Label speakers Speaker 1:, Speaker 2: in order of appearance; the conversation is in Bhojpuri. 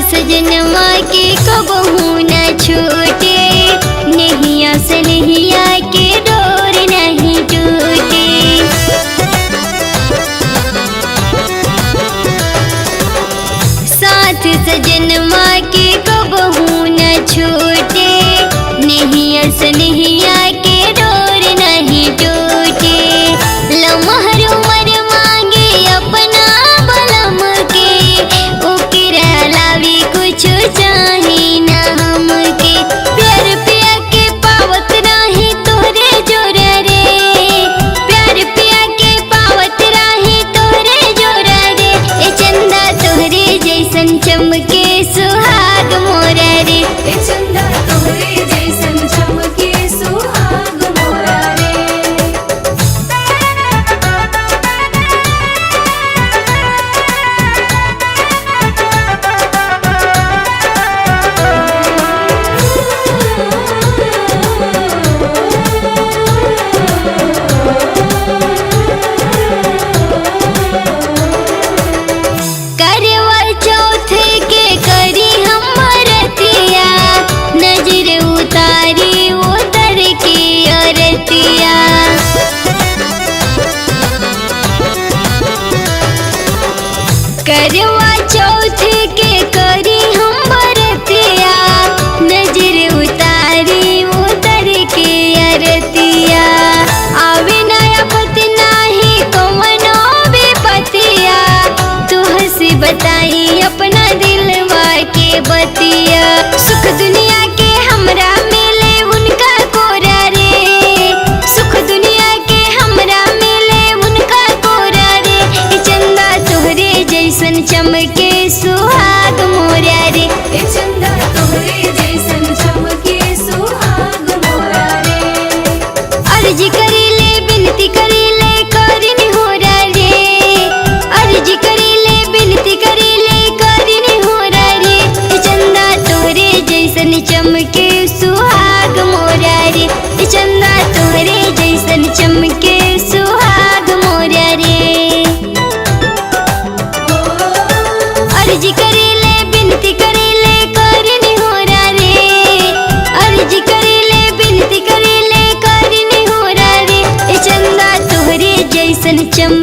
Speaker 1: सजनमा के कबहू न छूटे, नैया से नैया के डोर नहीं टूटे। साथ सजनमा के कबहू न छूटे, नैया से नैया के डोर नहीं टूटे। लम्हर उमर मांगे अपना बलम के, ओकरा लावी कुछ चाहे ना हमके। प्यार पिया के पावत राही तोहरे जोरा रे, प्यार पिया के पावत राही तोहरे जोरा रे। ए चंदा तोहरे जैसन चमके सुहाग मोरा रे,
Speaker 2: ए चंदा तोहरे जैसन चमके सुहाग मोरा रे।
Speaker 1: करवा चौथ के करी हम रतिया, नजर उतारी उतर के अरतिया। करवा चौथ के करी हम रतिया, नजर उतारी उतर के अरतिया। आवे नया पति नाही कौनो विपतिया, तुह से बताई अपना दिलवा के बतिया। सुख दुनिया के हमरा मिले उनका कोरा रे, सुख दुनिया के हमरा मिले उनका कोरा रे। ए चंदा तोहरे जैसन चमके सुहाग मोरा रे,
Speaker 2: ए चंदा तोहरे जैसन चमके सुहाग मोरा रे।
Speaker 1: अर्जी करीले बिनती करीले करिनी होरा रे, अर्जी करीले बिनती करीले करिनी होरा रे। ए चंदा तोहरे जैसन चमके सुहाग मोरा रे, ए चंदा तोहरे जैसन चमके सुहाग मोरा रे। अर्जी करीले बिनती करीले करिनी होरा रे, अर्जी करीले बिनती करीले करिनी होरा रे। ए चंदा तोहरे जैसन चमके